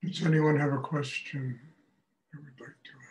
Does anyone have a question they would like to ask?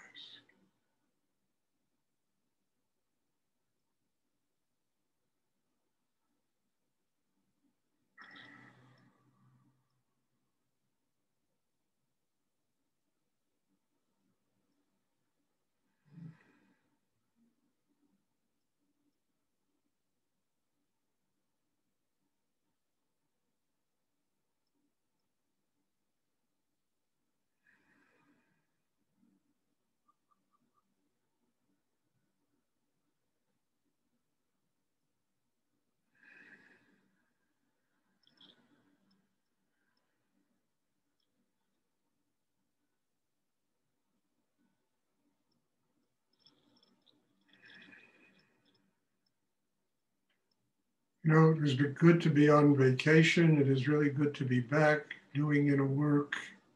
You know, it was good to be on vacation. It is really good to be back doing inner work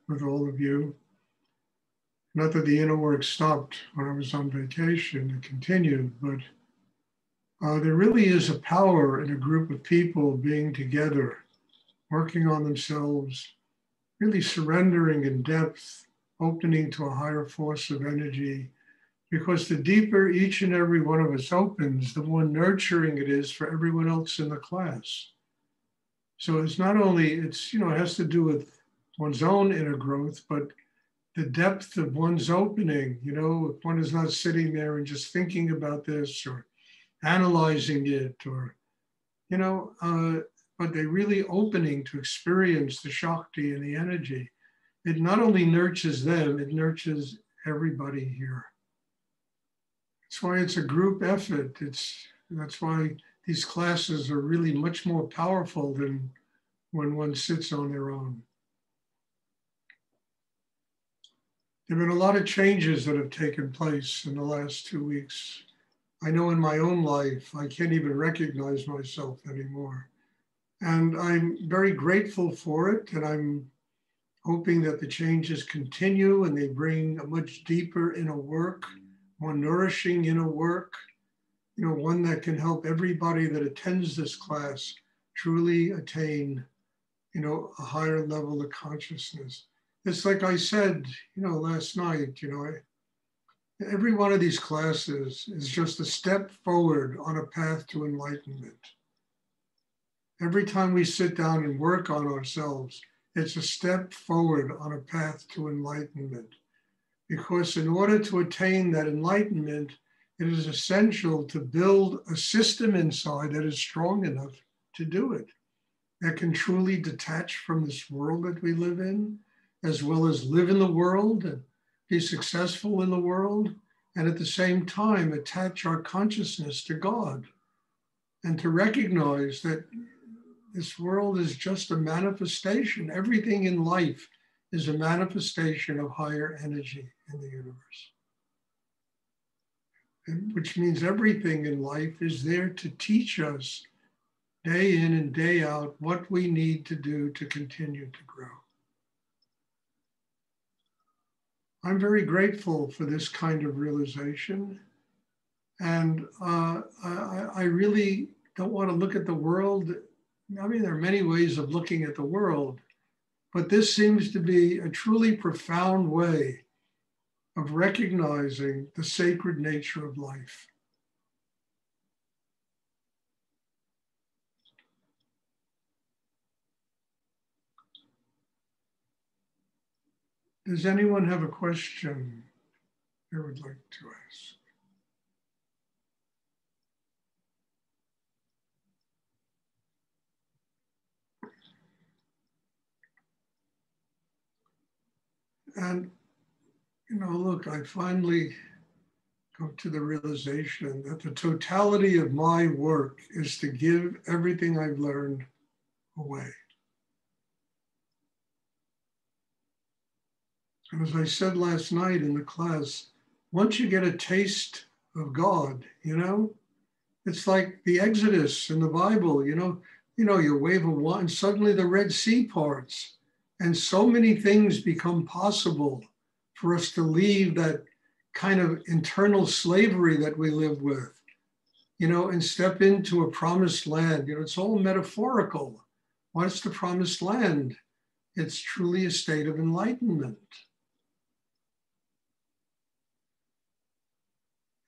with all of you. Not that the inner work stopped when I was on vacation, it continued, but there really is a power in a group of people being together, working on themselves, really surrendering in depth, opening to a higher force of energy. Because the deeper each and every one of us opens, the more nurturing it is for everyone else in the class. So it's not only, it's, you know, it has to do with one's own inner growth, but the depth of one's opening, you know, if one is not sitting there and just thinking about this or analyzing it or, you know, but they're really opening to experience the Shakti and the energy. It not only nurtures them, it nurtures everybody here. That's why it's a group effort. That's why these classes are really much more powerful than when one sits on their own. There have been a lot of changes that have taken place in the last 2 weeks. I know in my own life, I can't even recognize myself anymore. And I'm very grateful for it. And I'm hoping that the changes continue and they bring a much deeper inner work, more nourishing inner work, you know, one that can help everybody that attends this class truly attain, you know, a higher level of consciousness. It's like I said, you know, last night, you know, every one of these classes is just a step forward on a path to enlightenment. Every time we sit down and work on ourselves, it's a step forward on a path to enlightenment. Because in order to attain that enlightenment, it is essential to build a system inside that is strong enough to do it, that can truly detach from this world that we live in, as well as live in the world and be successful in the world, and at the same time attach our consciousness to God and to recognize that this world is just a manifestation. Everything in life is a manifestation of higher energy in the universe. And which means everything in life is there to teach us day in and day out what we need to do to continue to grow. I'm very grateful for this kind of realization. And I really don't want to look at the world. I mean, there are many ways of looking at the world, but this seems to be a truly profound way of recognizing the sacred nature of life. Does anyone have a question they would like to ask? And, you know, look, I finally come to the realization that the totality of my work is to give everything I've learned away. And as I said last night in the class, once you get a taste of God, you know, it's like the Exodus in the Bible, you know, you wave a wand and suddenly the Red Sea parts. And so many things become possible for us to leave that kind of internal slavery that we live with, you know, and step into a promised land. You know, it's all metaphorical. What's the promised land? It's truly a state of enlightenment.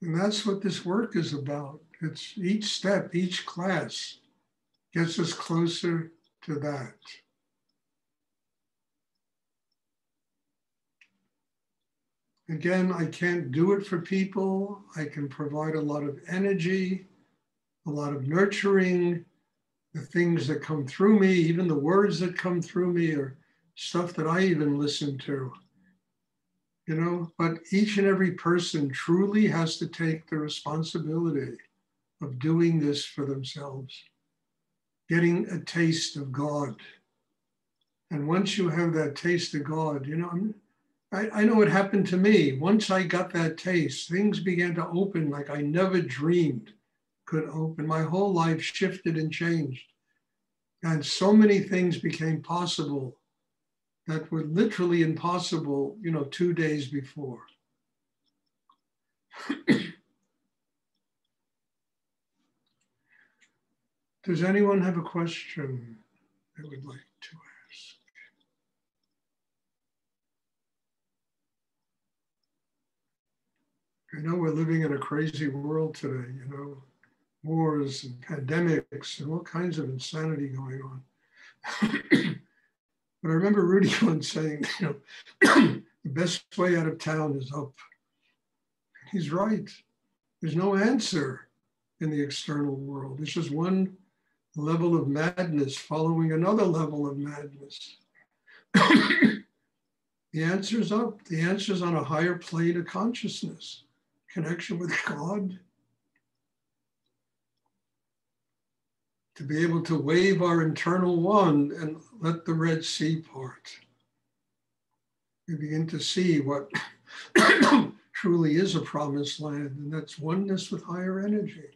And that's what this work is about. It's each step, each class gets us closer to that. Again, I can't do it for people. I can provide a lot of energy, a lot of nurturing. The things that come through me, even the words that come through me, are stuff that I even listen to. You know, but each and every person truly has to take the responsibility of doing this for themselves, getting a taste of God. And once you have that taste of God, you know, I know what happened to me. Once I got that taste, things began to open like I never dreamed could open. My whole life shifted and changed. And so many things became possible that were literally impossible, you know, 2 days before. Does anyone have a question they would like to ask? I know we're living in a crazy world today, you know, wars and pandemics and all kinds of insanity going on. But I remember Rudy once saying, you know, the best way out of town is up. He's right. There's no answer in the external world. It's just one level of madness following another level of madness. The answer's up. The answer's on a higher plane of consciousness, connection with God. To be able to wave our internal wand and let the Red Sea part. We begin to see what truly is a promised land, and that's oneness with higher energy.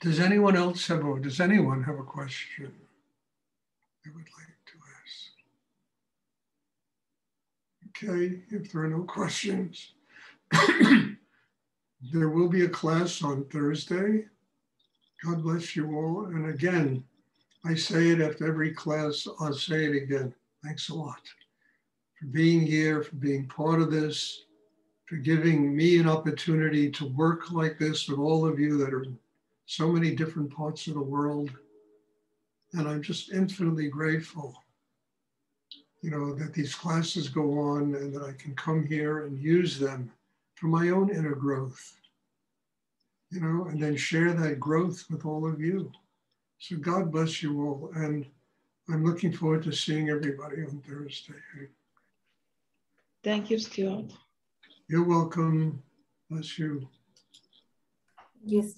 Does anyone have a question they would like to ask? Okay, if there are no questions, there will be a class on Thursday. God bless you all. And again, I say it after every class, I'll say it again. Thanks a lot for being here, for being part of this, for giving me an opportunity to work like this with all of you that are in so many different parts of the world. And I'm just infinitely grateful, you know, that these classes go on and that I can come here and use them for my own inner growth, you know, and then share that growth with all of you. So God bless you all. And I'm looking forward to seeing everybody on Thursday. Thank you, Stuart. You're welcome. Bless you. Yes.